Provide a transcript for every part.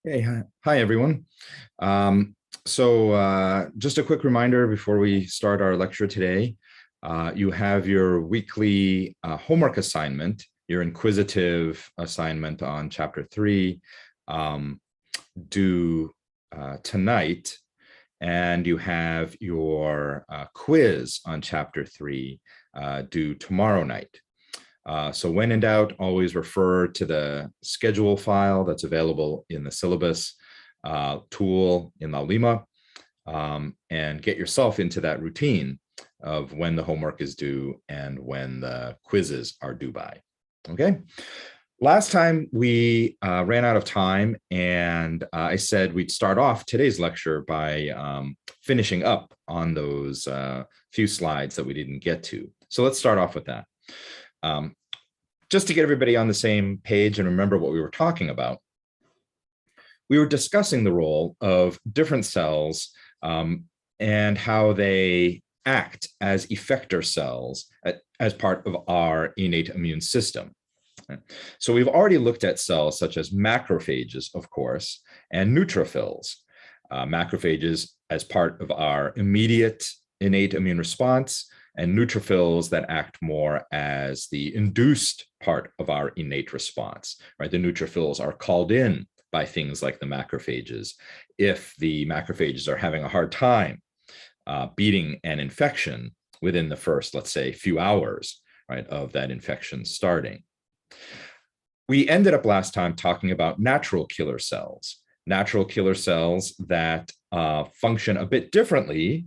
Hey, hi everyone. Just a quick reminder before we start our lecture today. You have your weekly homework assignment, your inquisitive assignment on chapter 3 due tonight, and you have your quiz on chapter 3 due tomorrow night. So when in doubt, always refer to the schedule file that's available in the syllabus tool in La Lima, and get yourself into that routine of when the homework is due and when the quizzes are due by. Okay. Last time we ran out of time, and I said we'd start off today's lecture by finishing up on those few slides that we didn't get to. So let's start off with that. Just to get everybody on the same page and remember what we were talking about, we were discussing the role of different cells and how they act as effector cells as part of our innate immune system. So we've already looked at cells such as macrophages, of course, and neutrophils. Macrophages as part of our immediate innate immune response, and neutrophils that act more as the induced part of our innate response, right? The neutrophils are called in by things like the macrophages if the macrophages are having a hard time beating an infection within the first, let's say, few hours, right, of that infection starting. We ended up last time talking about natural killer cells that function a bit differently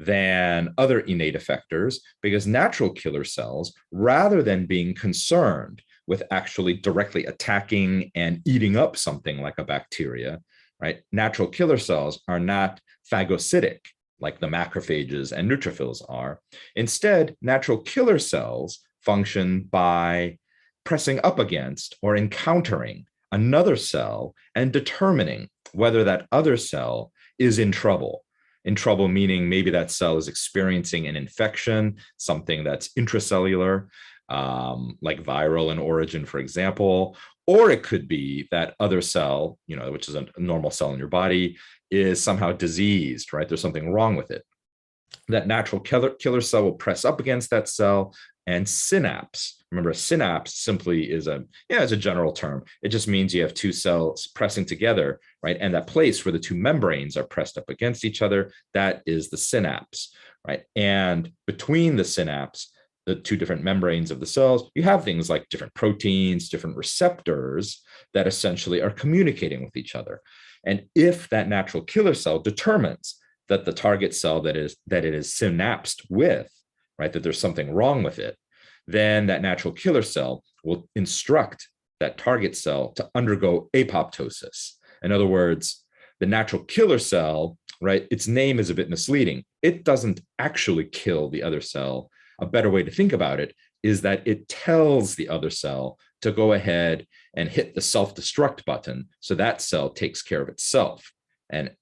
than other innate effectors, because natural killer cells, rather than being concerned with actually directly attacking and eating up something like a bacteria, right? Natural killer cells are not phagocytic like the macrophages and neutrophils are. Instead, natural killer cells function by pressing up against or encountering another cell and determining whether that other cell is in trouble. In trouble meaning maybe that cell is experiencing an infection, something that's intracellular, like viral in origin, for example, or it could be that other cell, which is a normal cell in your body, is somehow diseased, right? There's something wrong with it. That natural killer cell will press up against that cell and synapse. Remember, a synapse simply is a general term. It just means you have two cells pressing together, right? And that place where the two membranes are pressed up against each other, that is the synapse, right? And between the synapse, the two different membranes of the cells, you have things like different proteins, different receptors that essentially are communicating with each other. And if that natural killer cell determines that the target cell that it is synapsed with, right, that there's something wrong with it, then that natural killer cell will instruct that target cell to undergo apoptosis. In other words, the natural killer cell, right, its name is a bit misleading. It doesn't actually kill the other cell. A better way to think about it is that it tells the other cell to go ahead and hit the self-destruct button, so that cell takes care of itself and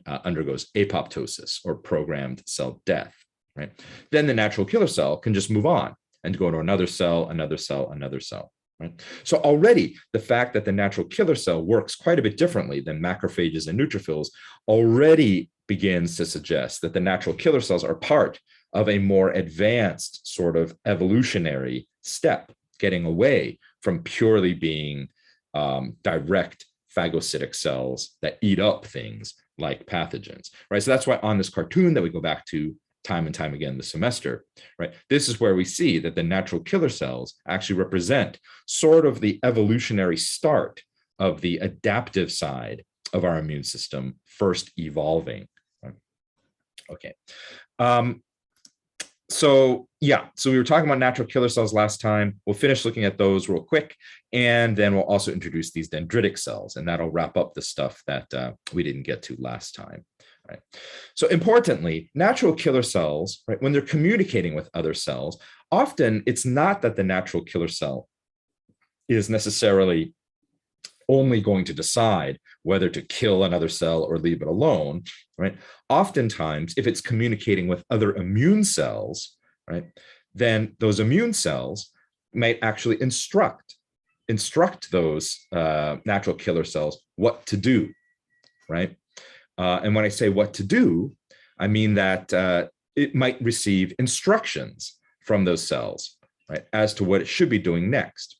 undergoes apoptosis, or programmed cell death, right? Then the natural killer cell can just move on and go to another cell, another cell, another cell, right? So already the fact that the natural killer cell works quite a bit differently than macrophages and neutrophils already begins to suggest that the natural killer cells are part of a more advanced sort of evolutionary step, getting away from purely being direct phagocytic cells that eat up things like pathogens, right? So that's why on this cartoon that we go back to time and time again this semester, right? This is where we see that the natural killer cells actually represent sort of the evolutionary start of the adaptive side of our immune system first evolving. Right? Okay. So we were talking about natural killer cells last time. We'll finish looking at those real quick, and then we'll also introduce these dendritic cells, and that'll wrap up the stuff that we didn't get to last time. Right. So importantly, natural killer cells, right, when they're communicating with other cells, often it's not that the natural killer cell is necessarily only going to decide whether to kill another cell or leave it alone, right? Oftentimes, if it's communicating with other immune cells, right, then those immune cells may actually instruct instruct those natural killer cells what to do, right? And when I say what to do, I mean that it might receive instructions from those cells, right, as to what it should be doing next.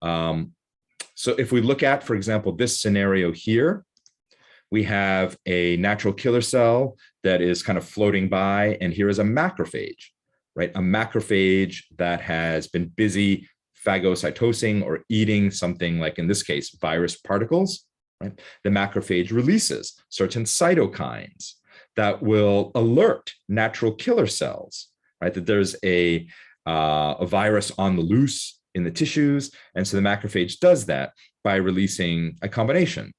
So if we look at, for example, this scenario here, we have a natural killer cell that is kind of floating by, and here is a macrophage, right? A macrophage that has been busy phagocytosing or eating something like, in this case, virus particles, right? The macrophage releases certain cytokines that will alert natural killer cells, right? That there's a virus on the loose in the tissues. And so the macrophage does that by releasing a combination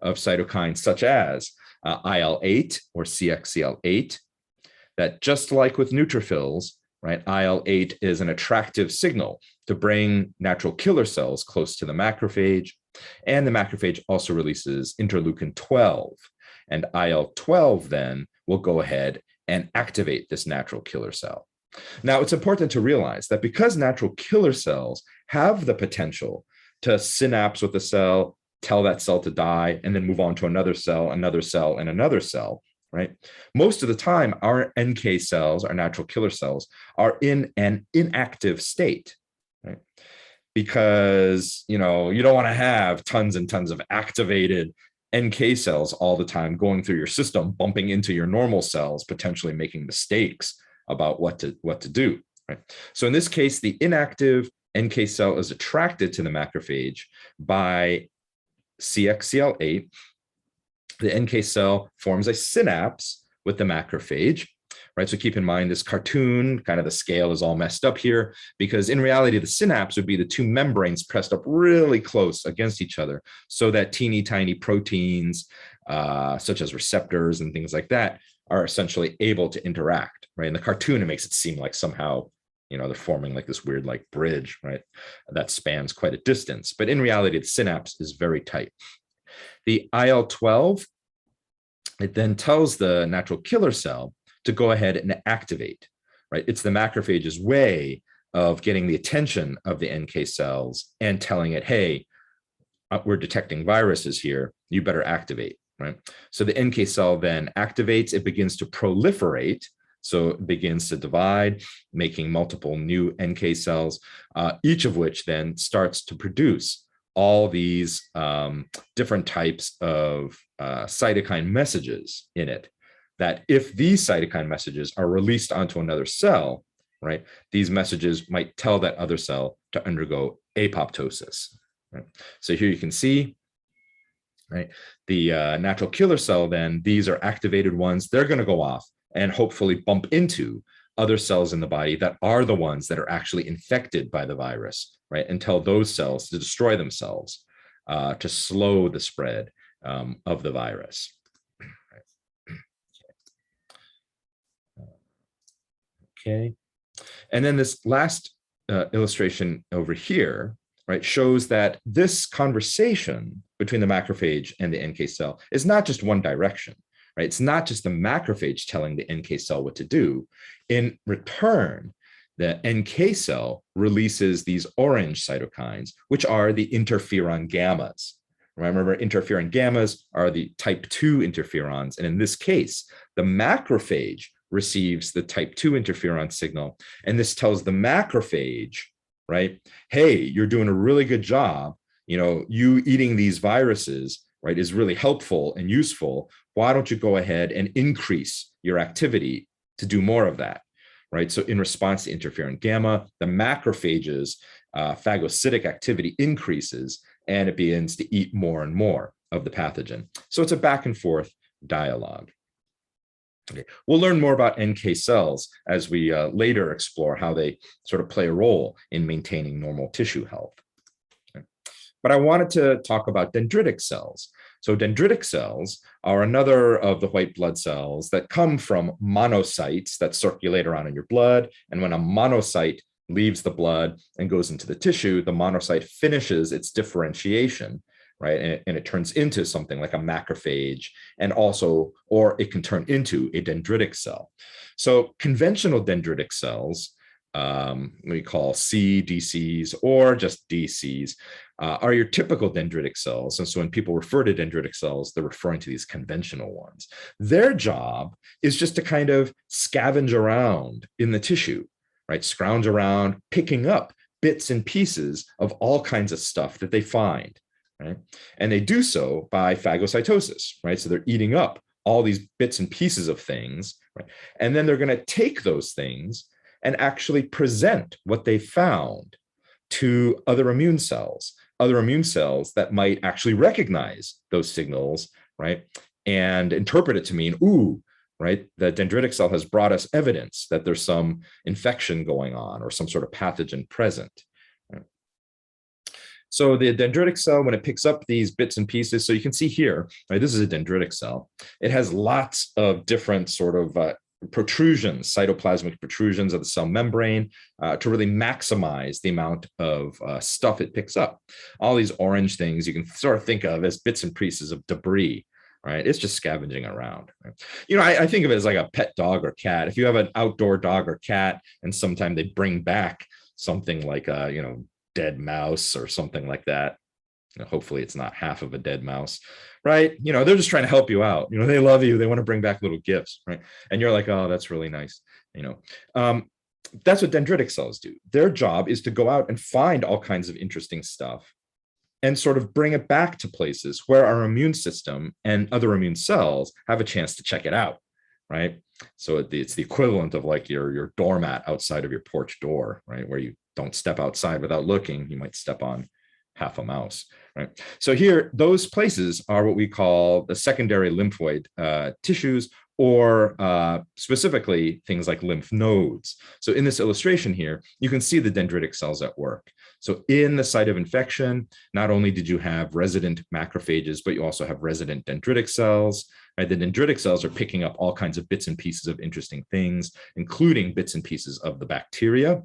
of cytokines such as IL-8 or CXCL8, that just like with neutrophils, right, IL-8 is an attractive signal to bring natural killer cells close to the macrophage. And the macrophage also releases interleukin 12. And IL-12 then will go ahead and activate this natural killer cell. Now, it's important to realize that because natural killer cells have the potential to synapse with the cell, tell that cell to die, and then move on to another cell, and another cell, right? Most of the time, our NK cells, our natural killer cells, are in an inactive state, right? Because, you don't want to have tons and tons of activated NK cells all the time going through your system, bumping into your normal cells, potentially making mistakes about what to do, right? So in this case, the inactive NK cell is attracted to the macrophage by CXCL8. The NK cell forms a synapse with the macrophage, right? So keep in mind this cartoon, kind of the scale is all messed up here, because in reality, the synapse would be the two membranes pressed up really close against each other so that teeny tiny proteins, such as receptors and things like that, are essentially able to interact, right? In the cartoon, it makes it seem like somehow, they're forming like this weird like bridge, right? That spans quite a distance. But in reality, the synapse is very tight. The IL-12, it then tells the natural killer cell to go ahead and activate, right? It's the macrophage's way of getting the attention of the NK cells and telling it, hey, we're detecting viruses here, you better activate, right? So the NK cell then activates, it begins to proliferate. So it begins to divide, making multiple new NK cells, each of which then starts to produce all these different types of cytokine messages in it, that if these cytokine messages are released onto another cell, right, these messages might tell that other cell to undergo apoptosis. Right? So here you can see, right, the natural killer cell, then these are activated ones, they're going to go off and hopefully bump into other cells in the body that are the ones that are actually infected by the virus, right? And tell those cells to destroy themselves to slow the spread of the virus. Okay. And then this last illustration over here, right, shows that this conversation between the macrophage and the NK cell is not just one direction. Right? It's not just the macrophage telling the NK cell what to do. In return, the NK cell releases these orange cytokines, which are the interferon gammas. Remember, interferon gammas are the type 2 interferons. And in this case, the macrophage receives the type 2 interferon signal. And this tells the macrophage, right, hey, you're doing a really good job. You eating these viruses, right, is really helpful and useful. Why don't you go ahead and increase your activity to do more of that, right? So in response to interferon gamma, the macrophage's phagocytic activity increases and it begins to eat more and more of the pathogen. So it's a back and forth dialogue. Okay. We'll learn more about NK cells as we later explore how they sort of play a role in maintaining normal tissue health. Okay. But I wanted to talk about dendritic cells. So dendritic cells are another of the white blood cells that come from monocytes that circulate around in your blood. And when a monocyte leaves the blood and goes into the tissue, the monocyte finishes its differentiation, right? And it turns into something like a macrophage, and also, or it can turn into a dendritic cell. So conventional dendritic cells we call CDCs or just DCs, are your typical dendritic cells. And so when people refer to dendritic cells, they're referring to these conventional ones. Their job is just to kind of scavenge around in the tissue, right? Scrounge around, picking up bits and pieces of all kinds of stuff that they find, right? And they do so by phagocytosis, right? So they're eating up all these bits and pieces of things, right? And then they're going to take those things and actually present what they found to other immune cells that might actually recognize those signals, right? And interpret it to mean, ooh, right? The dendritic cell has brought us evidence that there's some infection going on or some sort of pathogen present. Right? So the dendritic cell, when it picks up these bits and pieces, so you can see here, right? This is a dendritic cell. It has lots of different sort of protrusions, cytoplasmic protrusions of the cell membrane to really maximize the amount of stuff it picks up. All these orange things you can sort of think of as bits and pieces of debris, right? It's just scavenging around. Right? You know, I think of it as like a pet dog or cat. If you have an outdoor dog or cat and sometimes they bring back something like a, you know, dead mouse or something like that, you know, hopefully it's not half of a dead mouse, right? You know, they're just trying to help you out. You know, they love you. They want to bring back little gifts, right? And you're like, oh, that's really nice. You know, that's what dendritic cells do. Their job is to go out and find all kinds of interesting stuff and sort of bring it back to places where our immune system and other immune cells have a chance to check it out, right? So it's the equivalent of like your doormat outside of your porch door, right? Where you don't step outside without looking, you might step on half a mouse, right? So here, those places are what we call the secondary lymphoid tissues, or specifically things like lymph nodes. So in this illustration here, you can see the dendritic cells at work. So in the site of infection, not only did you have resident macrophages, but you also have resident dendritic cells. Right? The dendritic cells are picking up all kinds of bits and pieces of interesting things, including bits and pieces of the bacteria.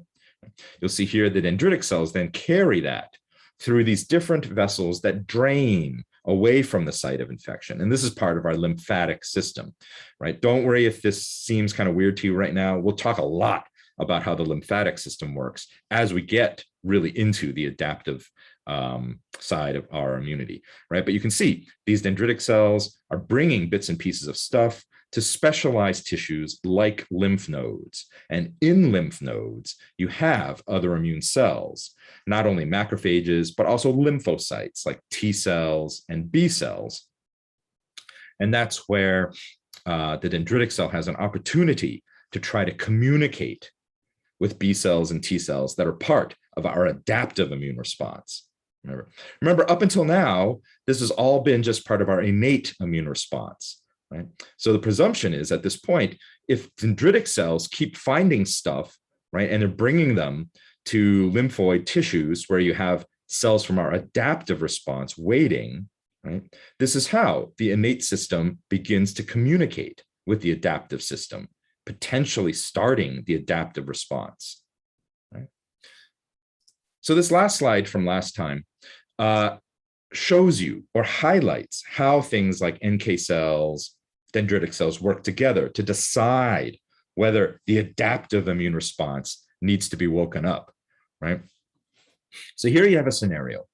You'll see here the dendritic cells then carry that through these different vessels that drain away from the site of infection. And this is part of our lymphatic system, right? Don't worry if this seems kind of weird to you right now. We'll talk a lot about how the lymphatic system works as we get really into the adaptive side of our immunity, right? But you can see these dendritic cells are bringing bits and pieces of stuff to specialized tissues like lymph nodes. And in lymph nodes, you have other immune cells, not only macrophages, but also lymphocytes like T cells and B cells. And that's where the dendritic cell has an opportunity to try to communicate with B cells and T cells that are part of our adaptive immune response. Remember, up until now, this has all been just part of our innate immune response. Right? So the presumption is at this point, if dendritic cells keep finding stuff, right, and they're bringing them to lymphoid tissues where you have cells from our adaptive response waiting, right, this is how the innate system begins to communicate with the adaptive system, potentially starting the adaptive response. Right? So this last slide from last time shows you or highlights how things like NK cells, dendritic cells work together to decide whether the adaptive immune response needs to be woken up, right? So here you have a scenario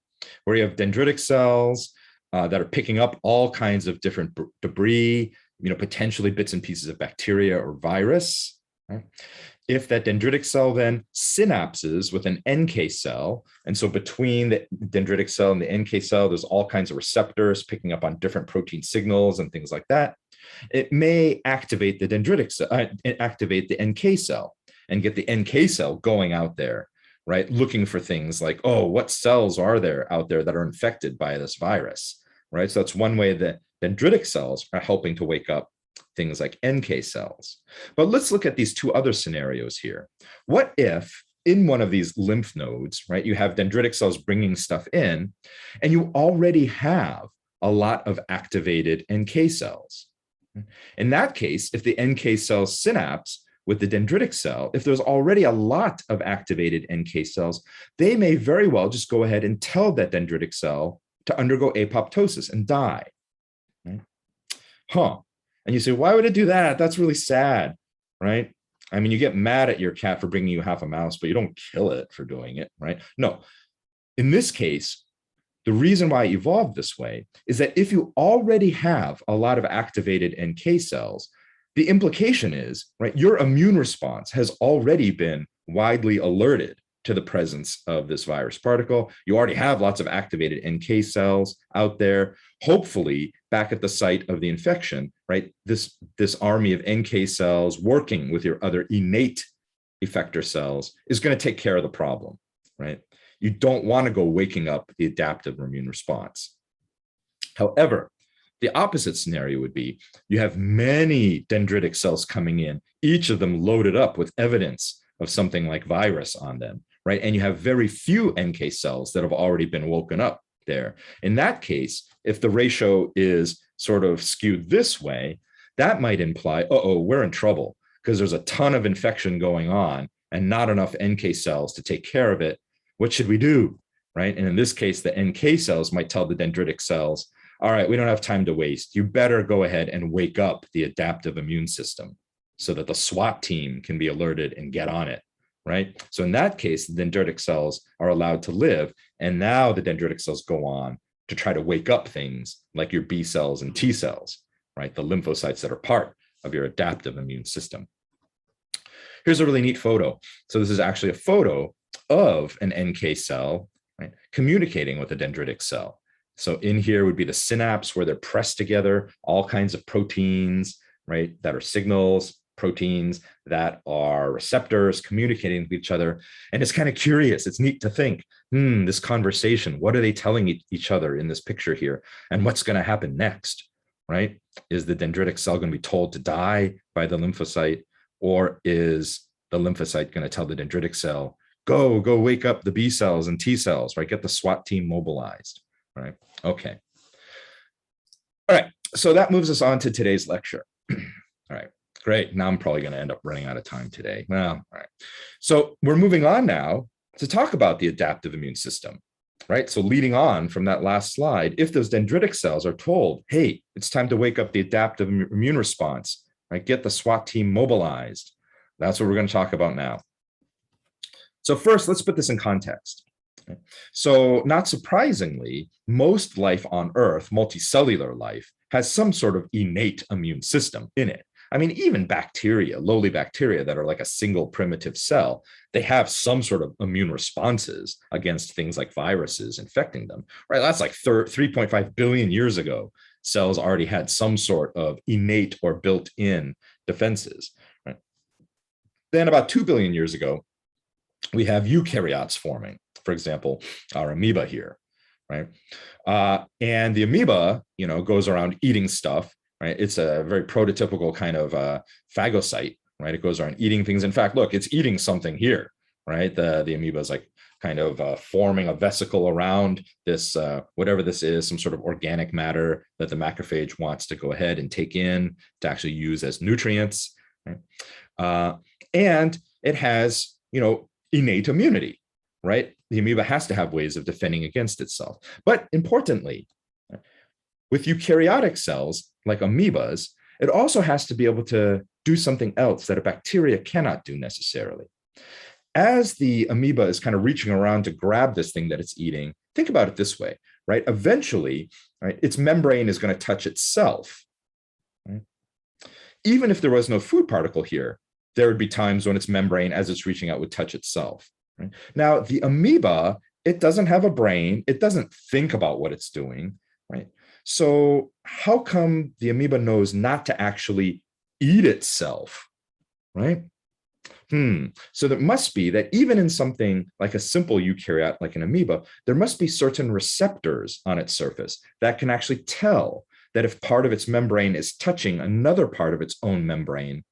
where you have dendritic cells that are picking up all kinds of different debris, you know, potentially bits and pieces of bacteria or virus, right? If that dendritic cell then synapses with an NK cell, and so between the dendritic cell and the NK cell, there's all kinds of receptors picking up on different protein signals and things like that, it may activate the dendritic cell, activate the NK cell and get the NK cell going out there, right? Looking for things like, oh, what cells are there out there that are infected by this virus, right? So that's one way that dendritic cells are helping to wake up things like NK cells. But let's look at these two other scenarios here. What if in one of these lymph nodes, right, you have dendritic cells bringing stuff in, and you already have a lot of activated NK cells? In that case, if the NK cells synapse with the dendritic cell, if there's already a lot of activated NK cells, they may very well just go ahead and tell that dendritic cell to undergo apoptosis and die. Right? And you say, why would it do that? That's really sad, right? I mean, you get mad at your cat for bringing you half a mouse, but you don't kill it for doing it, right? No. In this case, the reason why it evolved this way is that if you already have a lot of activated NK cells, the implication is, right, your immune response has already been widely alerted to the presence of this virus particle. You already have lots of activated NK cells out there. Hopefully, back at the site of the infection, right, this army of NK cells working with your other innate effector cells is going to take care of the problem, right? You don't want to go waking up the adaptive immune response. However, the opposite scenario would be you have many dendritic cells coming in, each of them loaded up with evidence of something like virus on them, right? And you have very few NK cells that have already been woken up there. In that case, if the ratio is sort of skewed this way, that might imply, we're in trouble because there's a ton of infection going on and not enough NK cells to take care of it. What should we do, right? And in this case, the NK cells might tell the dendritic cells, all right, we don't have time to waste. You better go ahead and wake up the adaptive immune system so that the SWAT team can be alerted and get on it, right? So in that case, the dendritic cells are allowed to live. And now the dendritic cells go on to try to wake up things like your B cells and T cells, right? The lymphocytes that are part of your adaptive immune system. Here's a really neat photo. So this is actually a photo of an NK cell, right, communicating with a dendritic cell. So in here would be the synapse where they're pressed together, all kinds of proteins, right, that are signals, proteins that are receptors communicating with each other. And it's kind of curious. It's neat to think, this conversation, what are they telling each other in this picture here? And what's going to happen next, right? Is the dendritic cell going to be told to die by the lymphocyte, or is the lymphocyte going to tell the dendritic cell, go wake up the B cells and T cells, right? Get the SWAT team mobilized, right? Okay. All right. So that moves us on to today's lecture. All right. Great. Now I'm probably going to end up running out of time today. Well, all right. So we're moving on now to talk about the adaptive immune system, right? So leading on from that last slide, if those dendritic cells are told, hey, it's time to wake up the adaptive immune response, right? Get the SWAT team mobilized. That's what we're going to talk about now. So first, let's put this in context. So not surprisingly, most life on Earth, multicellular life, has some sort of innate immune system in it. I mean, even bacteria, lowly bacteria that are like a single primitive cell, they have some sort of immune responses against things like viruses infecting them, right? That's like 3.5 billion years ago. Cells already had some sort of innate or built-in defenses, right? Then about 2 billion years ago, we have eukaryotes forming, for example, our amoeba here, right? And the amoeba, goes around eating stuff, right? It's a very prototypical kind of phagocyte, right? It goes around eating things. In fact, look, it's eating something here, right? The amoeba is like kind of forming a vesicle around this, whatever this is, some sort of organic matter that the macrophage wants to go ahead and take in to actually use as nutrients, right? And it has, innate immunity, right? The amoeba has to have ways of defending against itself. But importantly, with eukaryotic cells like amoebas, it also has to be able to do something else that a bacteria cannot do necessarily. As the amoeba is kind of reaching around to grab this thing that it's eating, think about it this way, right? Eventually, right, its membrane is going to touch itself. Right? Even if there was no food particle here, there would be times when its membrane, as it's reaching out, would touch itself. Right? Now, the amoeba, it doesn't have a brain. It doesn't think about what it's doing, right? So how come the amoeba knows not to actually eat itself, right? So there must be that even in something like a simple eukaryote, like an amoeba, there must be certain receptors on its surface that can actually tell that if part of its membrane is touching another part of its own membrane,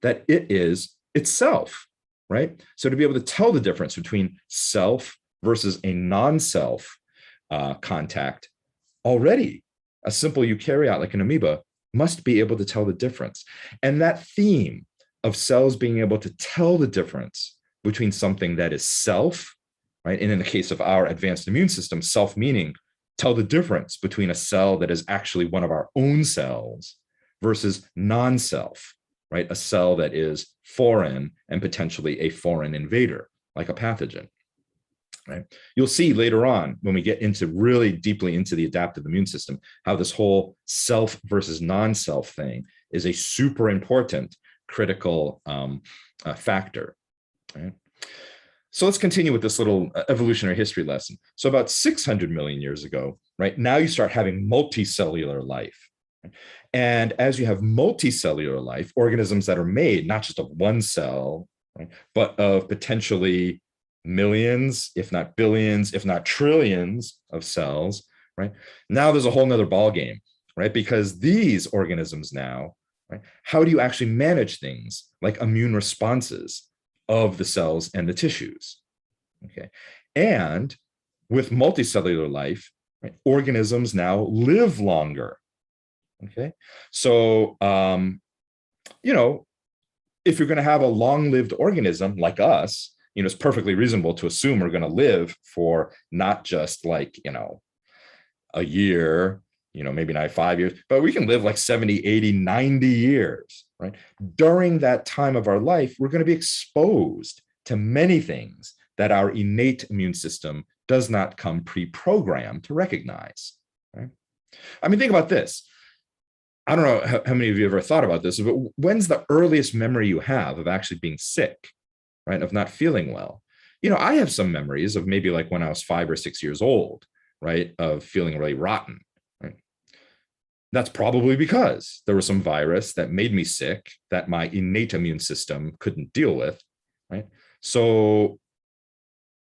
that it is itself, right? So to be able to tell the difference between self versus a non-self contact, already a simple eukaryote like an amoeba must be able to tell the difference. And that theme of cells being able to tell the difference between something that is self, right? And in the case of our advanced immune system, self meaning tell the difference between a cell that is actually one of our own cells versus non-self, right? A cell that is foreign and potentially a foreign invader, like a pathogen. Right? You'll see later on when we get into really deeply into the adaptive immune system, how this whole self versus non-self thing is a super important critical factor. Right? So let's continue with this little evolutionary history lesson. So about 600 million years ago, right, now you start having multicellular life. And as you have multicellular life, organisms that are made not just of one cell, right, but of potentially millions, if not billions, if not trillions of cells, right? Now there's a whole nother ballgame, right? Because these organisms now, right, how do you actually manage things like immune responses of the cells and the tissues? Okay. And with multicellular life, right, organisms now live longer. Okay. So, if you're going to have a long-lived organism like us, it's perfectly reasonable to assume we're going to live for not just like, a year, maybe not 5 years, but we can live like 70, 80, 90 years, right? During that time of our life, we're going to be exposed to many things that our innate immune system does not come pre-programmed to recognize, right? I mean, think about this. I don't know how many of you ever thought about this, but when's the earliest memory you have of actually being sick? Right, of not feeling well. I have some memories of maybe like when I was 5 or 6 years old, right, of feeling really rotten. Right? That's probably because there was some virus that made me sick that my innate immune system couldn't deal with. Right. So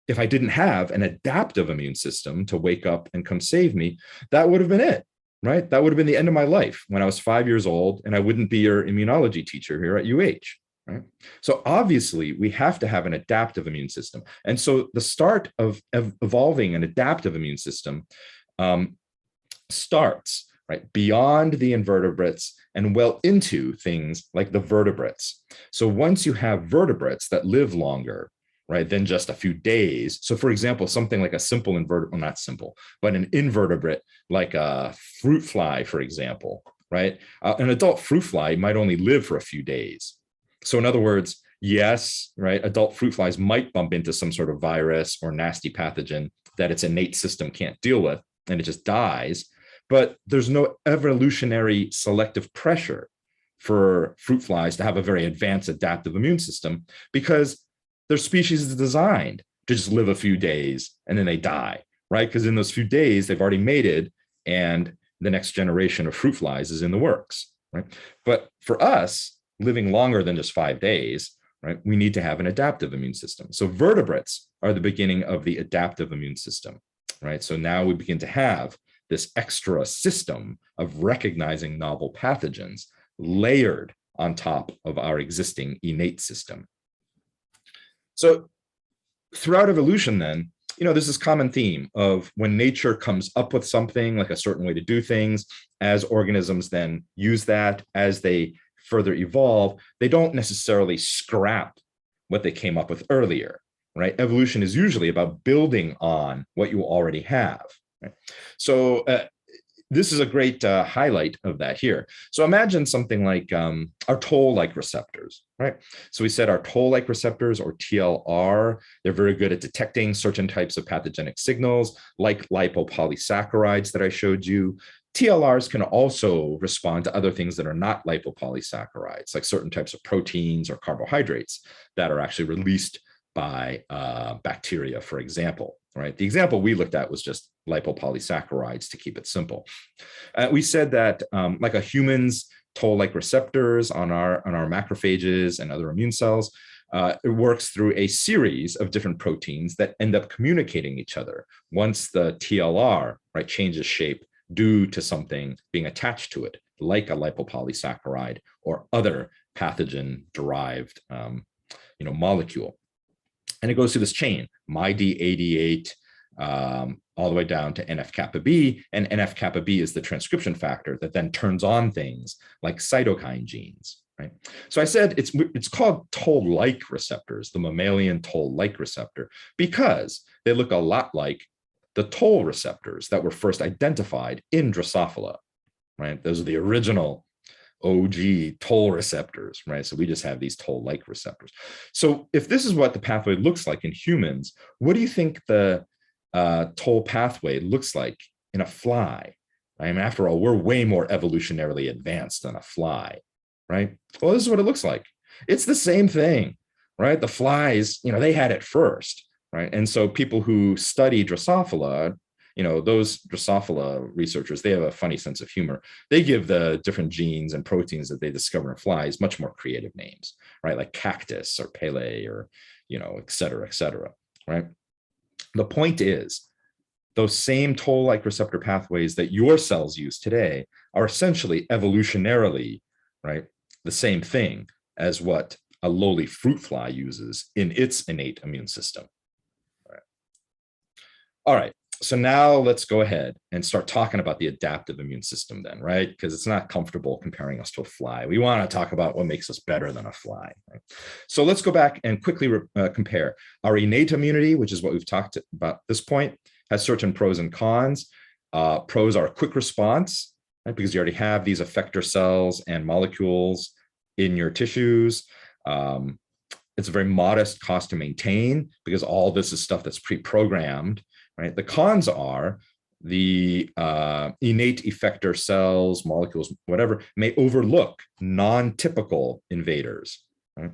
if I didn't have an adaptive immune system to wake up and come save me, that would have been it. Right. That would have been the end of my life when I was 5 years old, and I wouldn't be your immunology teacher here at UH. Right? So obviously, we have to have an adaptive immune system. And so the start of evolving an adaptive immune system starts right beyond the invertebrates and well into things like the vertebrates. So once you have vertebrates that live longer, right, than just a few days. So for example, something like a simple invertebrate, well, not simple, but an invertebrate like a fruit fly, for example, right? An adult fruit fly might only live for a few days. So in other words, yes, right, adult fruit flies might bump into some sort of virus or nasty pathogen that its innate system can't deal with, and it just dies. But there's no evolutionary selective pressure for fruit flies to have a very advanced adaptive immune system because their species is designed to just live a few days and then they die, right? Because in those few days, they've already mated and the next generation of fruit flies is in the works, right? But for us, living longer than just 5 days, right, we need to have an adaptive immune system. So vertebrates are the beginning of the adaptive immune system, right? So now we begin to have this extra system of recognizing novel pathogens layered on top of our existing innate system. So throughout evolution then, there's this common theme of when nature comes up with something like a certain way to do things, as organisms then use that, as they further evolve, they don't necessarily scrap what they came up with earlier, right? Evolution is usually about building on what you already have. Right? So this is a great highlight of that here. So imagine something like our toll-like receptors, right? So we said our toll-like receptors, or TLR, they're very good at detecting certain types of pathogenic signals, like lipopolysaccharides that I showed you. TLRs can also respond to other things that are not lipopolysaccharides, like certain types of proteins or carbohydrates that are actually released by bacteria, for example, right? The example we looked at was just lipopolysaccharides to keep it simple. We said that like a human's toll-like receptors on our macrophages and other immune cells, it works through a series of different proteins that end up communicating each other once the TLR, right, changes shape due to something being attached to it, like a lipopolysaccharide or other pathogen-derived molecule. And it goes through this chain, MyD88, all the way down to NFKB, and NFKB is the transcription factor that then turns on things like cytokine genes, right? So I said it's called toll-like receptors, the mammalian toll-like receptor, because they look a lot like the toll receptors that were first identified in Drosophila, right? Those are the original OG toll receptors, right? So we just have these toll-like receptors. So if this is what the pathway looks like in humans, what do you think the toll pathway looks like in a fly? I mean, after all, we're way more evolutionarily advanced than a fly, right? Well, this is what it looks like. It's the same thing, right? The flies, they had it first, right? And so people who study Drosophila, those Drosophila researchers, they have a funny sense of humor. They give the different genes and proteins that they discover in flies much more creative names, right? Like cactus or Pele or, et cetera, right? The point is, those same toll-like receptor pathways that your cells use today are essentially evolutionarily, right, the same thing as what a lowly fruit fly uses in its innate immune system. All right. So now let's go ahead and start talking about the adaptive immune system then, right? Because it's not comfortable comparing us to a fly. We want to talk about what makes us better than a fly. Right? So let's go back and quickly compare. Our innate immunity, which is what we've talked about at this point, has certain pros and cons. Pros are quick response, right? Because you already have these effector cells and molecules in your tissues. It's a very modest cost to maintain because all this is stuff that's pre-programmed. Right? The cons are the innate effector cells, molecules, whatever, may overlook non-typical invaders. Right?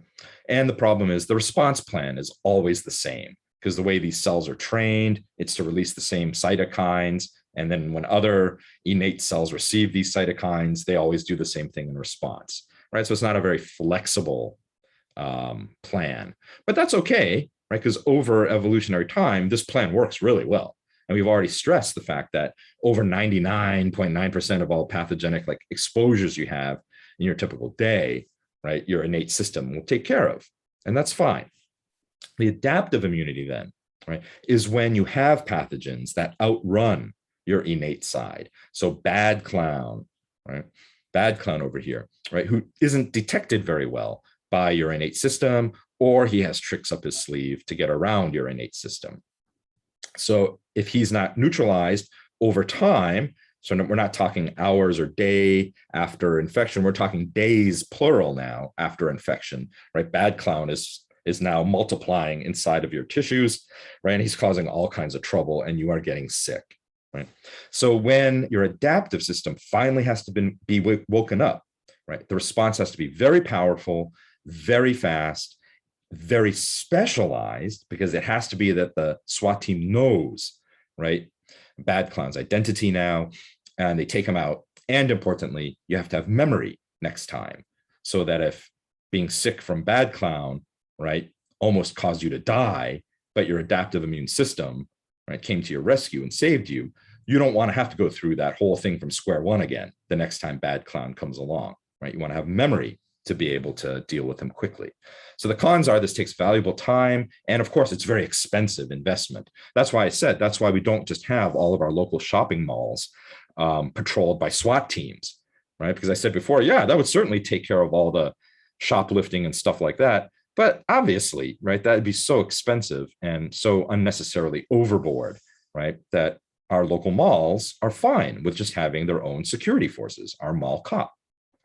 And the problem is the response plan is always the same because the way these cells are trained, it's to release the same cytokines. And then when other innate cells receive these cytokines, they always do the same thing in response. Right? So it's not a very flexible plan, but that's okay. Right? Because over evolutionary time, this plan works really well. And we've already stressed the fact that over 99.9% of all pathogenic exposures you have in your typical day, right, your innate system will take care of. And that's fine. The adaptive immunity then, right, is when you have pathogens that outrun your innate side. So bad clown, right? Bad clown over here, right, who isn't detected very well by your innate system, or he has tricks up his sleeve to get around your innate system. So if he's not neutralized over time, so we're not talking hours or day after infection, we're talking days, plural now, after infection, right? Bad clown is now multiplying inside of your tissues, right? And he's causing all kinds of trouble and you are getting sick, right? So when your adaptive system finally has to be woken up, right? The response has to be very powerful, very fast, very specialized, because it has to be that the SWAT team knows, right, bad clown's identity now, and they take him out. And importantly, you have to have memory next time, so that if being sick from bad clown, right, almost caused you to die, but your adaptive immune system, right, came to your rescue and saved you, you don't want to have to go through that whole thing from square one again the next time bad clown comes along, right? You want to have memory to be able to deal with them quickly. So the cons are this takes valuable time. And of course, it's very expensive investment. That's why I said, that's why we don't just have all of our local shopping malls patrolled by SWAT teams, right? Because I said before, yeah, that would certainly take care of all the shoplifting and stuff like that. But obviously, right, that'd be so expensive and so unnecessarily overboard, right, that our local malls are fine with just having their own security forces, our mall cop.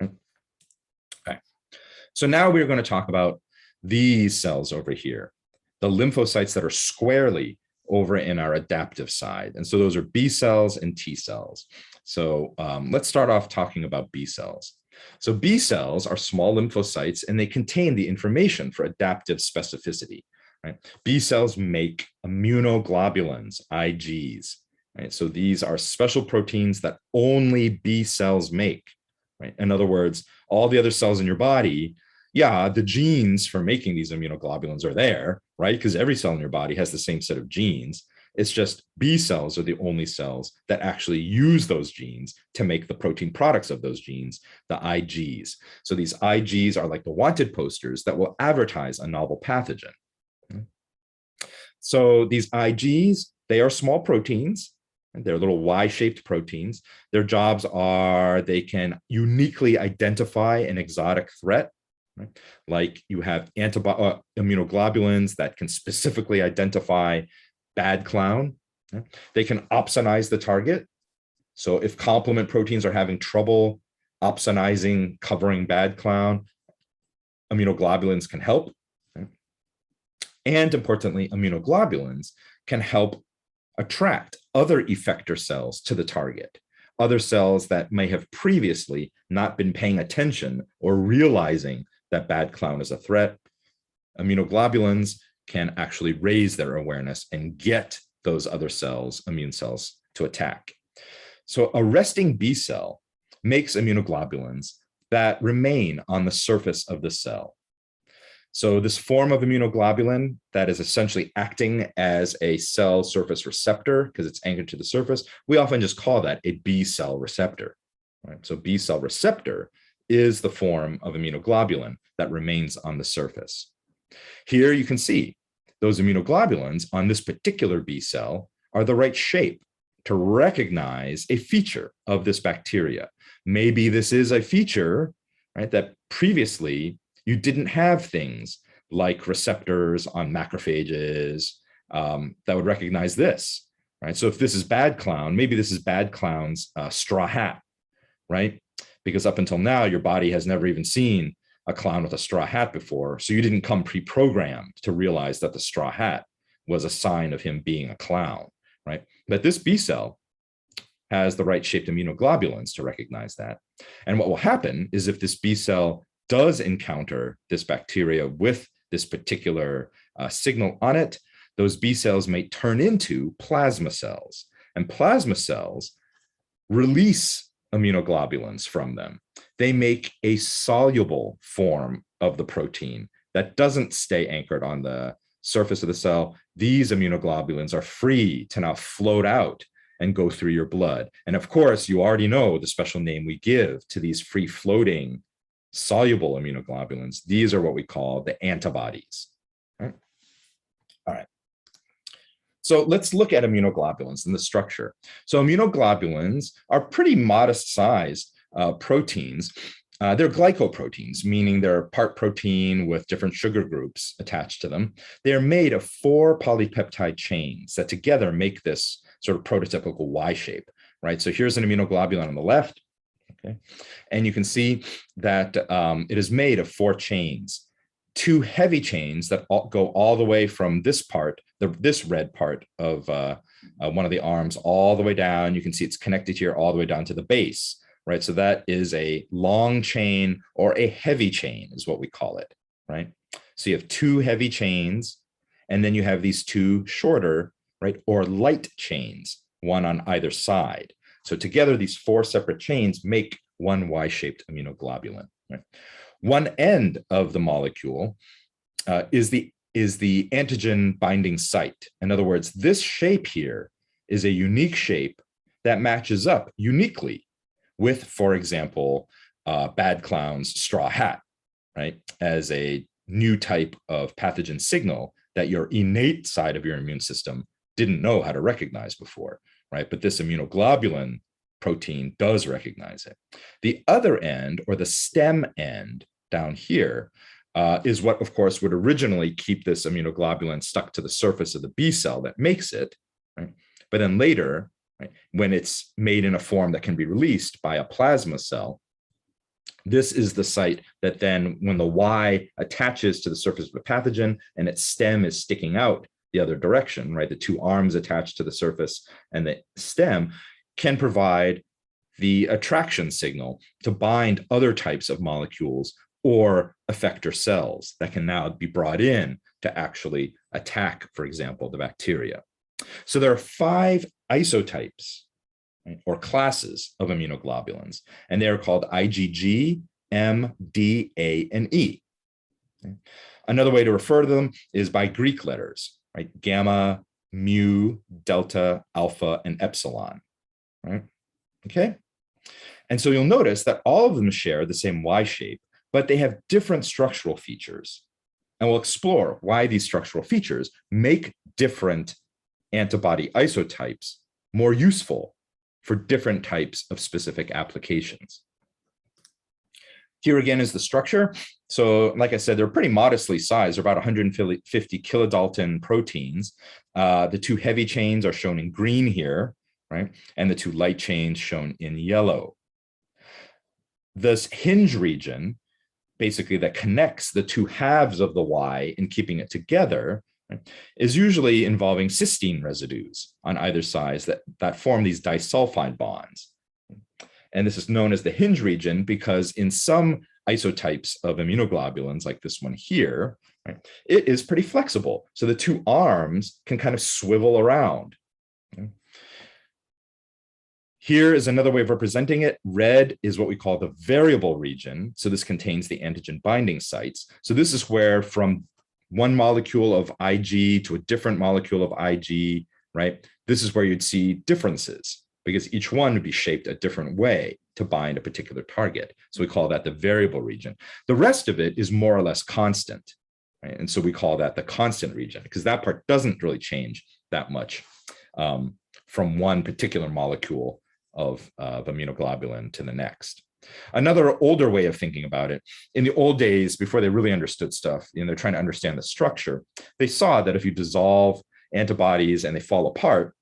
Okay. So now we're going to talk about these cells over here, the lymphocytes that are squarely over in our adaptive side. And so those are B cells and T cells. So let's start off talking about B cells. So B cells are small lymphocytes and they contain the information for adaptive specificity. Right? B cells make immunoglobulins, IGs. Right? So these are special proteins that only B cells make. Right? In other words, all the other cells in your body, yeah, the genes for making these immunoglobulins are there, right? Because every cell in your body has the same set of genes. It's just B cells are the only cells that actually use those genes to make the protein products of those genes, the IGs. So these IGs are like the wanted posters that will advertise a novel pathogen. So these IGs, they are small proteins. They're little Y-shaped proteins. Their jobs are they can uniquely identify an exotic threat. Right? Like you have immunoglobulins that can specifically identify bad clown. Right? They can opsonize the target. So if complement proteins are having trouble opsonizing, covering bad clown, immunoglobulins can help. And importantly, immunoglobulins can help attract other effector cells to the target, other cells that may have previously not been paying attention or realizing that bad clown is a threat. Immunoglobulins can actually raise their awareness and get those other cells, immune cells, to attack. So a resting B cell makes immunoglobulins that remain on the surface of the cell. So this form of immunoglobulin that is essentially acting as a cell surface receptor because it's anchored to the surface, we often just call that a B cell receptor. Right? So B cell receptor is the form of immunoglobulin that remains on the surface. Here you can see those immunoglobulins on this particular B cell are the right shape to recognize a feature of this bacteria. Maybe this is a feature, right, that previously you didn't have things like receptors on macrophages that would recognize this, right? So if this is bad clown, maybe this is bad clown's straw hat, right? Because up until now, your body has never even seen a clown with a straw hat before. So you didn't come pre-programmed to realize that the straw hat was a sign of him being a clown, right? But this B cell has the right shaped immunoglobulins to recognize that. And what will happen is if this B cell does encounter this bacteria with this particular signal on it, those B cells may turn into plasma cells. And plasma cells release immunoglobulins from them. They make a soluble form of the protein that doesn't stay anchored on the surface of the cell. These immunoglobulins are free to now float out and go through your blood. And of course, you already know the special name we give to these free floating soluble immunoglobulins. These are what we call the antibodies. Right? All right. So let's look at immunoglobulins and the structure. So immunoglobulins are pretty modest sized proteins. They're glycoproteins, meaning they're part protein with different sugar groups attached to them. They're made of 4 polypeptide chains that together make this sort of prototypical Y shape, right? So here's an immunoglobulin on the left, okay? And you can see that it is made of 4 chains, 2 heavy chains that go all the way from this part, this red part of one of the arms all the way down. You can see it's connected here all the way down to the base, right? So that is a long chain or a heavy chain is what we call it, right? So you have 2 heavy chains, and then you have these 2 shorter, right, or light chains, one on either side. So together, these 4 separate chains make one Y-shaped immunoglobulin. Right? One end of the molecule is the antigen binding site. In other words, this shape here is a unique shape that matches up uniquely with, for example, bad clown's straw hat, right, as a new type of pathogen signal that your innate side of your immune system didn't know how to recognize before, right? But this immunoglobulin protein does recognize it. The other end, or the stem end down here, is what, of course, would originally keep this immunoglobulin stuck to the surface of the B cell that makes it, right? But then later, right, when it's made in a form that can be released by a plasma cell, this is the site that then, when the Y attaches to the surface of the pathogen and its stem is sticking out the other direction, right? The 2 arms attached to the surface and the stem can provide the attraction signal to bind other types of molecules or effector cells that can now be brought in to actually attack, for example, the bacteria. So there are 5 isotypes, right, or classes of immunoglobulins, and they are called IgG, M, D, A, and E. Okay. Another way to refer to them is by Greek letters, right? Gamma, mu, delta, alpha, and epsilon, right? Okay. And so you'll notice that all of them share the same Y shape, but they have different structural features. And we'll explore why these structural features make different antibody isotypes more useful for different types of specific applications. Here again is the structure. So like I said, they're pretty modestly sized. They're about 150 kilodalton proteins. The 2 heavy chains are shown in green here, right? And the 2 light chains shown in yellow. this hinge region, basically that connects the two halves of the Y and keeping it together, right, is usually involving cysteine residues on either side that form these disulfide bonds. And this is known as the hinge region because in some isotypes of immunoglobulins, like this one here, right, it is pretty flexible. So the two arms can kind of swivel around. Okay. Here is another way of representing it. Red is what we call the variable region. So this contains the antigen binding sites. So this is where from one molecule of Ig to a different molecule of Ig, right? This is where you'd see differences because each one would be shaped a different way to bind a particular target. So we call that the variable region. The rest of it is more or less constant, right? And so we call that the constant region because that part doesn't really change that much from one particular molecule of immunoglobulin to the next. Another older way of thinking about it, in the old days, before they really understood stuff, they're trying to understand the structure, they saw that if you dissolve antibodies and they fall apart,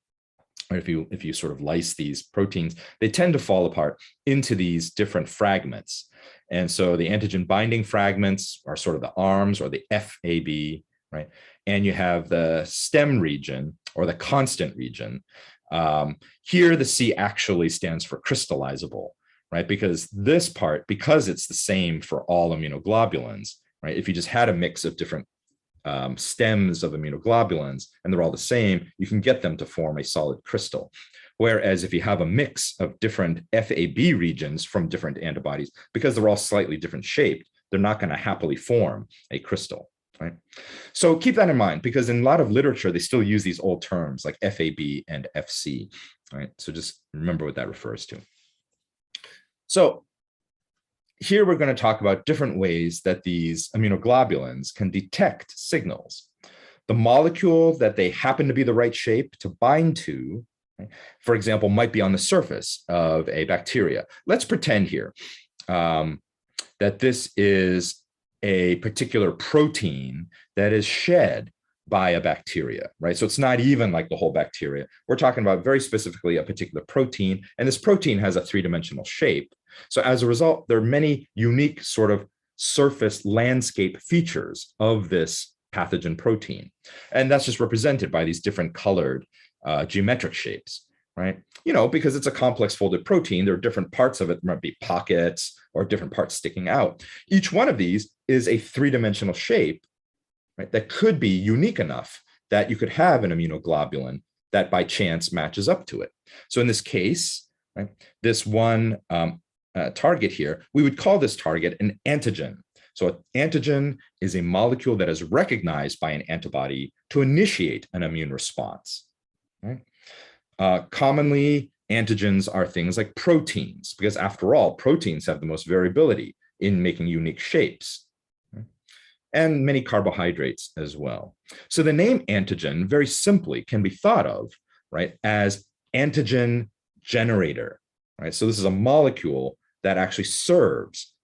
or if you sort of lyse these proteins, they tend to fall apart into these different fragments. And so the antigen binding fragments are sort of the arms or the FAB, right? And you have the stem region or the constant region. Here, the C actually stands for crystallizable, right? Because this part, because it's the same for all immunoglobulins, right? If you just had a mix of different stems of immunoglobulins and they're all the same, you can get them to form a solid crystal. Whereas if you have a mix of different FAB regions from different antibodies, because they're all slightly different shaped, they're not going to happily form a crystal. Right? So keep that in mind because in a lot of literature, they still use these old terms like FAB and FC. Right? So just remember what that refers to. So here we're going to talk about different ways that these immunoglobulins can detect signals. The molecule that they happen to be the right shape to bind to, right, for example, might be on the surface of a bacteria. Let's pretend here that this is a particular protein that is shed by a bacteria, right? So it's not even like the whole bacteria. We're talking about very specifically a particular protein, and this protein has a three-dimensional shape. So as a result, there are many unique sort of surface landscape features of this pathogen protein. And that's just represented by these different colored geometric shapes, right? Because it's a complex folded protein, there are different parts of it, there might be pockets or different parts sticking out. Each one of these is a three-dimensional shape, right, that could be unique enough that you could have an immunoglobulin that by chance matches up to it. So in this case, right, this one target here, we would call this target an antigen. So an antigen is a molecule that is recognized by an antibody to initiate an immune response. Right? Commonly, antigens are things like proteins, because after all, proteins have the most variability in making unique shapes, right? And many carbohydrates as well. So the name antigen very simply can be thought of, right, as antigen generator, right? So this is a molecule that actually serves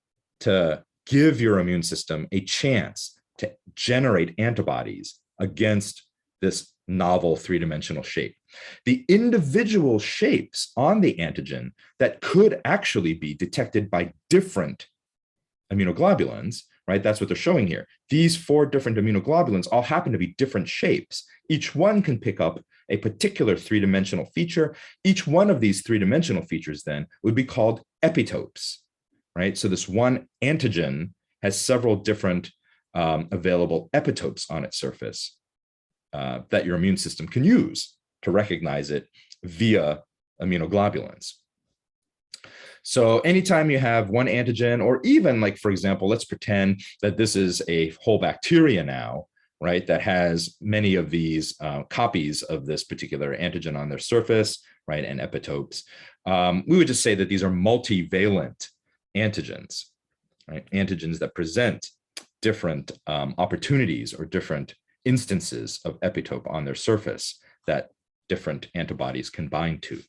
to give your immune system a chance to generate antibodies against this novel three-dimensional shape. The individual shapes on the antigen that could actually be detected by different immunoglobulins, right? That's what they're showing here. These 4 different immunoglobulins all happen to be different shapes. Each one can pick up a particular three-dimensional feature. Each one of these three-dimensional features then would be called epitopes, right? So this one antigen has several different available epitopes on its surface that your immune system can use to recognize it via immunoglobulins. So anytime you have one antigen, or even like, for example, let's pretend that this is a whole bacteria now, right, that has many of these copies of this particular antigen on their surface, right, and epitopes. We would just say that these are multivalent antigens, right, antigens that present different opportunities or different instances of epitope on their surface that different antibodies can bind to.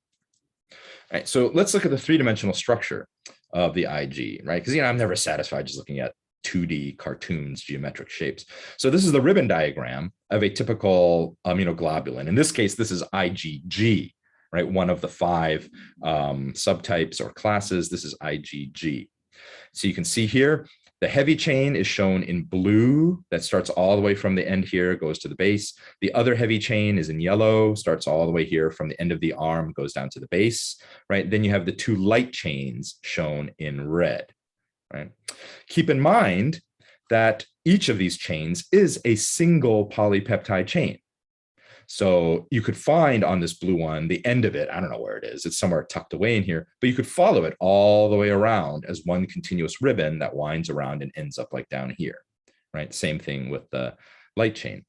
All right, so let's look at the three-dimensional structure of the Ig, right? Because I'm never satisfied just looking at 2D cartoons, geometric shapes. So this is the ribbon diagram of a typical immunoglobulin. In this case, this is IgG, right? One of the 5 subtypes or classes. This is IgG. So you can see here, the heavy chain is shown in blue. That starts all the way from the end here, goes to the base. The other heavy chain is in yellow, starts all the way here from the end of the arm, goes down to the base, right? Then you have the two light chains shown in red, right? Keep in mind that each of these chains is a single polypeptide chain. So you could find on this blue one, the end of it, I don't know where it is, it's somewhere tucked away in here, but you could follow it all the way around as one continuous ribbon that winds around and ends up like down here, right? Same thing with the light chain.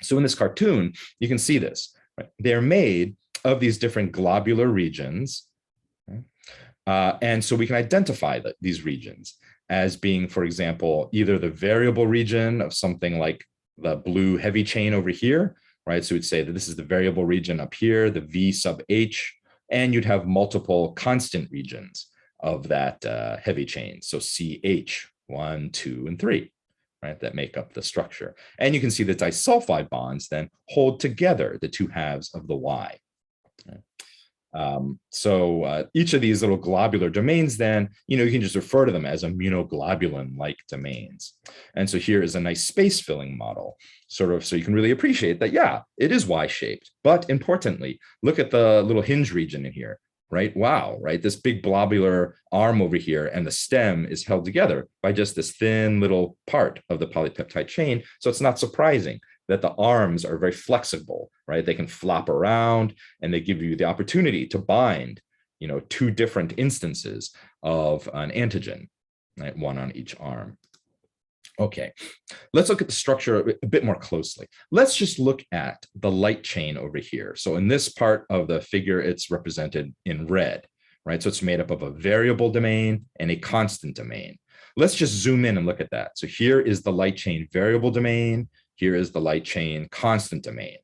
So in this cartoon, you can see this, right? They're made of these different globular regions. Right? And so we can identify these regions as being, for example, either the variable region of something like the blue heavy chain over here, right? So we'd say that this is the variable region up here, the V sub H, and you'd have multiple constant regions of that heavy chain. So CH, 1, 2, and 3, right? That make up the structure. And you can see the disulfide bonds then hold together the two halves of the Y. Right? Each of these little globular domains then, you can just refer to them as immunoglobulin-like domains. And so here is a nice space filling model, sort of, so you can really appreciate that, yeah, it is Y-shaped, but importantly, look at the little hinge region in here, right? Wow, right? This big globular arm over here and the stem is held together by just this thin little part of the polypeptide chain. So it's not surprising that the arms are very flexible, right? They can flop around and they give you the opportunity to bind, two different instances of an antigen, right? One on each arm. Okay, let's look at the structure a bit more closely. Let's just look at the light chain over here. So in this part of the figure, it's represented in red, right? So it's made up of a variable domain and a constant domain. Let's just zoom in and look at that. So here is the light chain variable domain. Here is the light chain constant domain,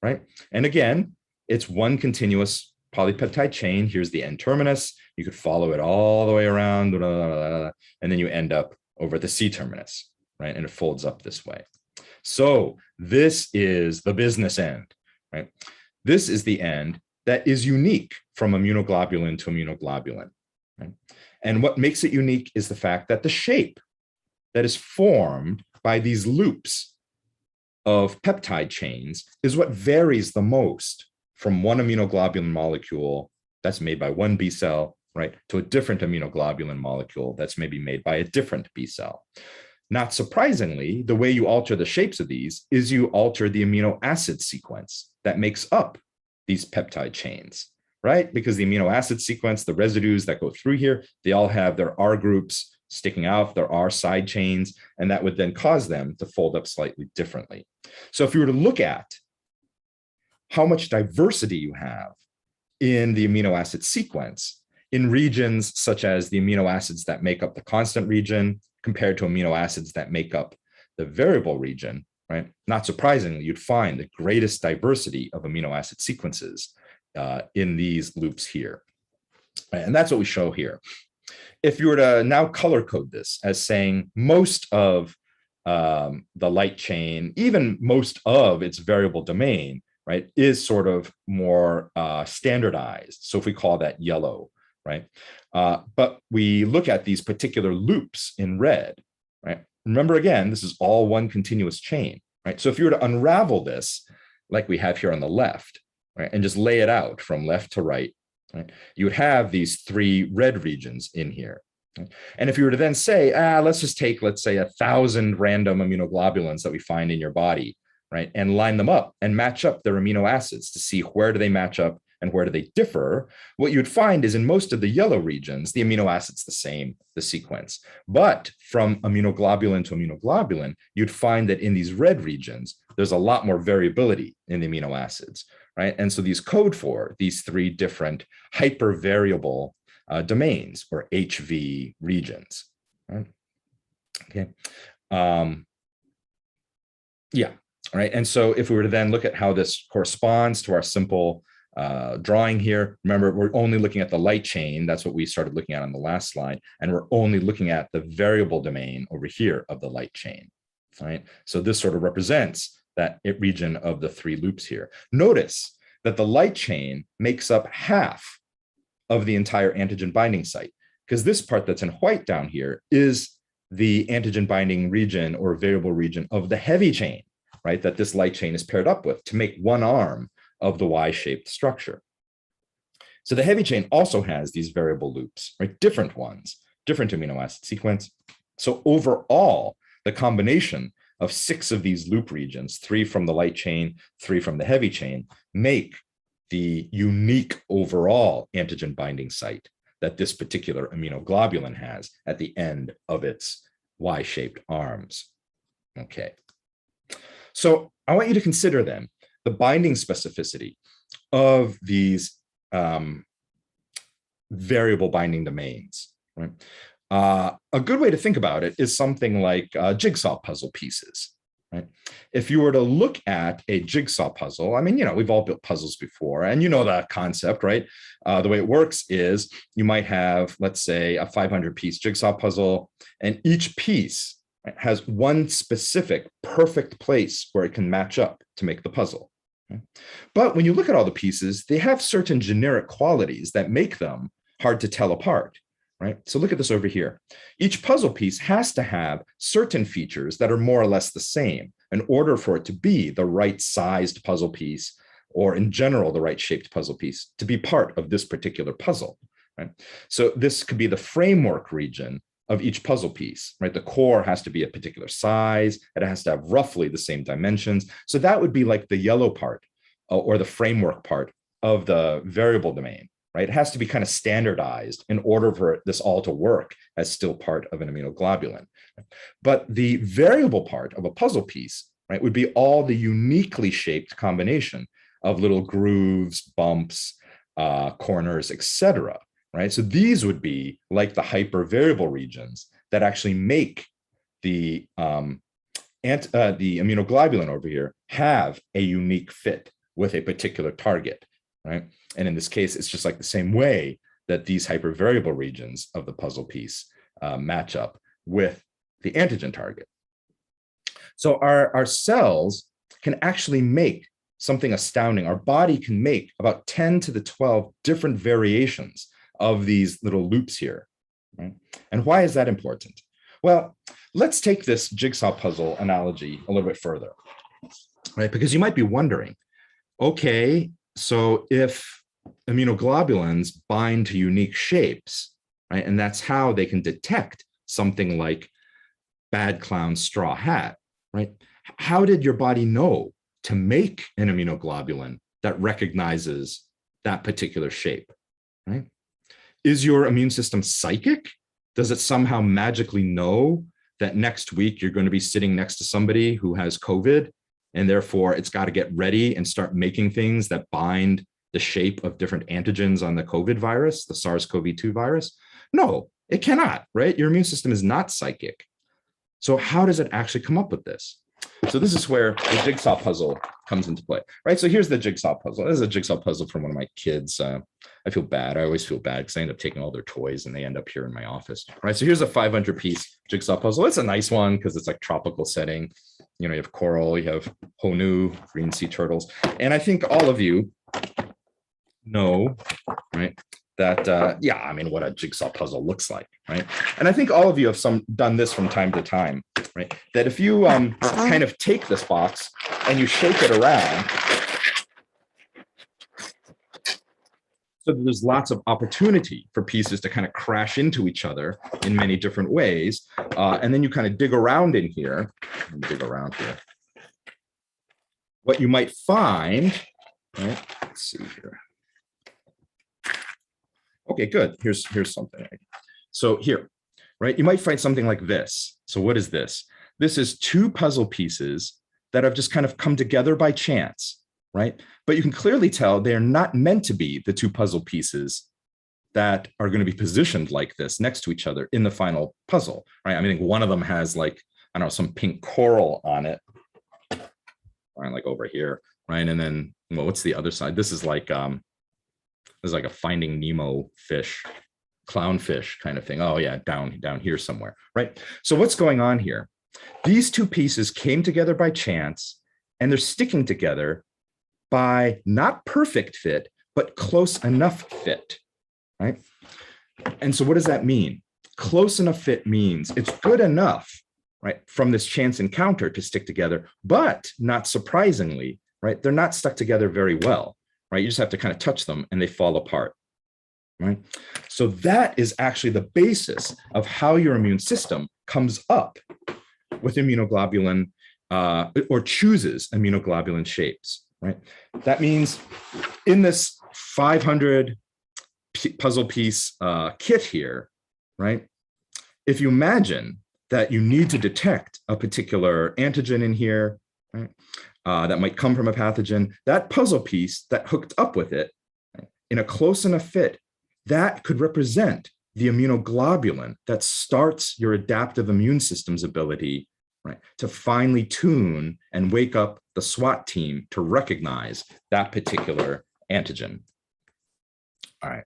right? And again, it's one continuous polypeptide chain. Here's the N-terminus. You could follow it all the way around, and then you end up over the C-terminus, right? And it folds up this way. So this is the business end, right? This is the end that is unique from immunoglobulin to immunoglobulin, right? And what makes it unique is the fact that the shape that is formed by these loops of peptide chains is what varies the most from one immunoglobulin molecule that's made by one B cell, right, to a different immunoglobulin molecule that's maybe made by a different B cell. Not surprisingly, the way you alter the shapes of these is you alter the amino acid sequence that makes up these peptide chains, right? Because the amino acid sequence, the residues that go through here, they all have their R groups sticking out, there are side chains, and that would then cause them to fold up slightly differently. So if you were to look at how much diversity you have in the amino acid sequence in regions such as the amino acids that make up the constant region compared to amino acids that make up the variable region, right? Not surprisingly, you'd find the greatest diversity of amino acid sequences in these loops here. And that's what we show here. If you were to now color code this as saying most of the light chain, even most of its variable domain, right, is sort of more standardized. So if we call that yellow, right? But we look at these particular loops in red, right? Remember, again, this is all one continuous chain, right? So if you were to unravel this, like we have here on the left, right, and just lay it out from left to right, right, you would have these three red regions in here. Right? And if you were to then say, let's just take, let's say, 1,000 random immunoglobulins that we find in your body, right, and line them up and match up their amino acids to see where do they match up and where do they differ, what you'd find is in most of the yellow regions, the amino acid's the same, the sequence. But from immunoglobulin to immunoglobulin, you'd find that in these red regions, there's a lot more variability in the amino acids, right? And so these code for these three different hypervariable domains, or HV regions, right? Okay. Yeah, right. And so if we were to then look at how this corresponds to our simple drawing here, remember, we're only looking at the light chain. That's what we started looking at on the last slide. And we're only looking at the variable domain over here of the light chain, right? So this sort of represents that region of the three loops here. Notice that the light chain makes up half of the entire antigen binding site, because this part that's in white down here is the antigen binding region or variable region of the heavy chain, right, that this light chain is paired up with to make one arm of the Y-shaped structure. So the heavy chain also has these variable loops, right, different ones, different amino acid sequence. So overall, the combination of 6 of these loop regions, 3 from the light chain, 3 from the heavy chain, make the unique overall antigen binding site that this particular immunoglobulin has at the end of its Y-shaped arms. Okay. So I want you to consider then the binding specificity of these variable binding domains, right? A good way to think about it is something like jigsaw puzzle pieces, right? If you were to look at a jigsaw puzzle, I mean, you know, we've all built puzzles before, and you know that concept, right? The way it works is you might have, let's say, a 500-piece jigsaw puzzle, and each piece has one specific perfect place where it can match up to make the puzzle. Okay? But when you look at all the pieces, they have certain generic qualities that make them hard to tell apart. Right? So look at this over here. Each puzzle piece has to have certain features that are more or less the same in order for it to be the right sized puzzle piece, or in general, the right shaped puzzle piece to be part of this particular puzzle. Right? So this could be the framework region of each puzzle piece, right? The core has to be a particular size. It has to have roughly the same dimensions. So that would be like the yellow part or the framework part of the variable domain. Right? It has to be kind of standardized in order for this all to work as still part of an immunoglobulin. But the variable part of a puzzle piece, right, would be all the uniquely shaped combination of little grooves, bumps, corners, etc. Right? So these would be like the hypervariable regions that actually make the immunoglobulin over here have a unique fit with a particular target. Right? And in this case, it's just like the same way that these hypervariable regions of the puzzle piece match up with the antigen target. So our cells can actually make something astounding. Our body can make about 10 to the 12 different variations of these little loops here. Right? And why is that important? Well, let's take this jigsaw puzzle analogy a little bit further, right? Because you might be wondering, okay, so if immunoglobulins bind to unique shapes, right, and that's how they can detect something like bad clown straw hat, right? How did your body know to make an immunoglobulin that recognizes that particular shape, right? Is your immune system psychic? Does it somehow magically know that next week you're going to be sitting next to somebody who has COVID, and therefore it's got to get ready and start making things that bind the shape of different antigens on the COVID virus, the SARS-CoV-2 virus? No, it cannot, right? Your immune system is not psychic. So how does it actually come up with this? So this is where the jigsaw puzzle comes into play, right? So here's the jigsaw puzzle. This is a jigsaw puzzle from one of my kids. I feel bad. I always feel bad because I end up taking all their toys and they end up here in my office, right? So here's a 500-piece jigsaw puzzle. It's a nice one because it's like tropical setting. You know, you have coral, you have honu, green sea turtles. And I think all of you know, right, that, yeah, I mean, what a jigsaw puzzle looks like, right? And I think all of you have done this from time to time, right? That if you kind of take this box and you shake it around, so that there's lots of opportunity for pieces to kind of crash into each other in many different ways. And then you kind of dig around in here, What you might find, right? Let's see here. Okay, good. Here's something. So here, right? You might find something like this. So what is this? This is two puzzle pieces that have just kind of come together by chance, right? But you can clearly tell they're not meant to be the two puzzle pieces that are going to be positioned like this next to each other in the final puzzle, right? I mean, one of them has like, I don't know, some pink coral on it, right? Like over here, right? And then, well, what's the other side? This is like a Finding Nemo fish, clownfish kind of thing. Oh yeah, down here somewhere, right? So what's going on here? These two pieces came together by chance, and they're sticking together by not perfect fit, but close enough fit, right? And so what does that mean? Close enough fit means it's good enough, right, from this chance encounter to stick together, but not surprisingly, right, they're not stuck together very well, right? You just have to kind of touch them and they fall apart, right? So that is actually the basis of how your immune system comes up with immunoglobulin or chooses immunoglobulin shapes, right? That means in this 500 puzzle piece kit here, right? If you imagine that you need to detect a particular antigen in here, right, that might come from a pathogen, that puzzle piece that hooked up with it, right, in a close enough fit, that could represent the immunoglobulin that starts your adaptive immune system's ability, right, to finely tune and wake up the SWAT team to recognize that particular antigen. All right.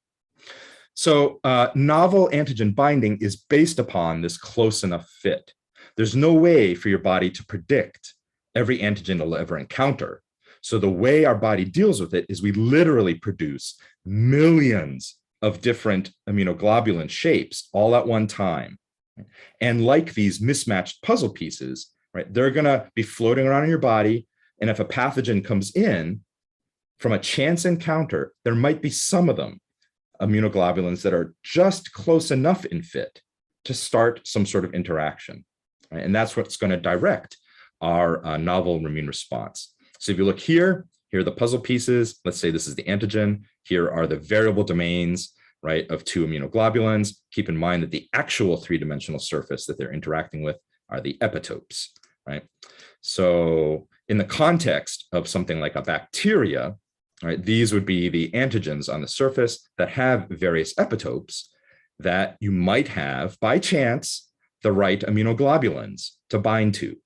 So novel antigen binding is based upon this close enough fit. There's no way for your body to predict every antigen it'll ever encounter. So the way our body deals with it is we literally produce millions of different immunoglobulin shapes all at one time. And like these mismatched puzzle pieces, right, they're going to be floating around in your body. And if a pathogen comes in from a chance encounter, there might be some of them, immunoglobulins, that are just close enough in fit to start some sort of interaction. Right? And that's what's going to direct our novel immune response. So if you look here, here are the puzzle pieces. Let's say this is the antigen. Here are the variable domains, right, of two immunoglobulins. Keep in mind that the actual three-dimensional surface that they're interacting with are the epitopes, right? So in the context of something like a bacteria, right, these would be the antigens on the surface that have various epitopes that you might have, by chance, the right immunoglobulins to bind to,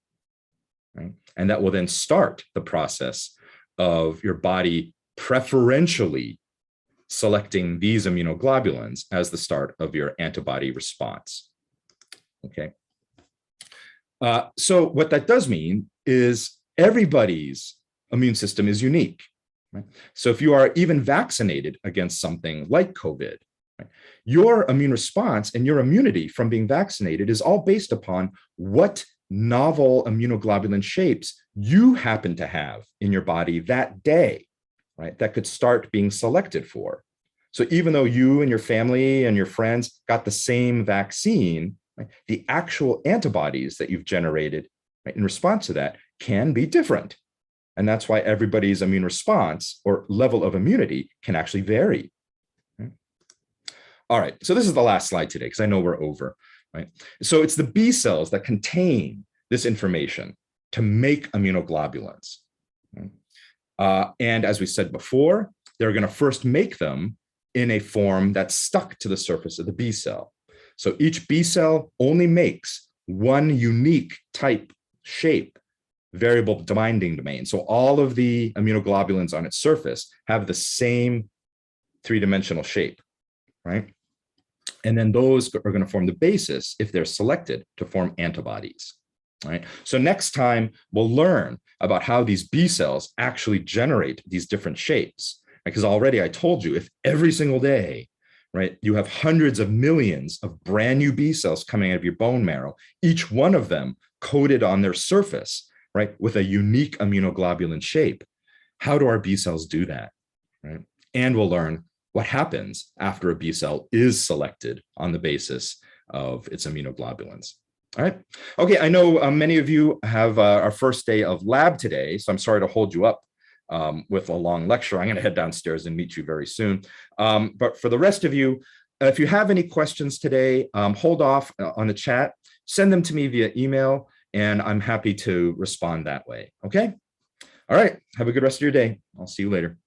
right? And that will then start the process of your body preferentially selecting these immunoglobulins as the start of your antibody response. Okay. So what that does mean is everybody's immune system is unique. Right? So if you are even vaccinated against something like COVID, right, your immune response and your immunity from being vaccinated is all based upon what novel immunoglobulin shapes you happen to have in your body that day, right, that could start being selected for. So even though you and your family and your friends got the same vaccine, right, the actual antibodies that you've generated, right, in response to that can be different. And that's why everybody's immune response or level of immunity can actually vary. Right? All right, so this is the last slide today because I know we're over. Right? So it's the B cells that contain this information to make immunoglobulins. Right? And as we said before, they're going to first make them in a form that's stuck to the surface of the B cell. So each B cell only makes one unique type shape, variable binding domain. So all of the immunoglobulins on its surface have the same three-dimensional shape, right? And then those are going to form the basis, if they're selected, to form antibodies, right? So next time we'll learn about how these B cells actually generate these different shapes, because already I told you, if every single day, right, you have hundreds of millions of brand new B cells coming out of your bone marrow, each one of them coated on their surface, right, with a unique immunoglobulin shape. How do our B cells do that, right? And we'll learn what happens after a B cell is selected on the basis of its immunoglobulins. All right. Okay, I know many of you have our first day of lab today, so I'm sorry to hold you up with a long lecture. I'm going to head downstairs and meet you very soon. But for the rest of you, if you have any questions today, hold off on the chat, send them to me via email, and I'm happy to respond that way. Okay. All right. Have a good rest of your day. I'll see you later.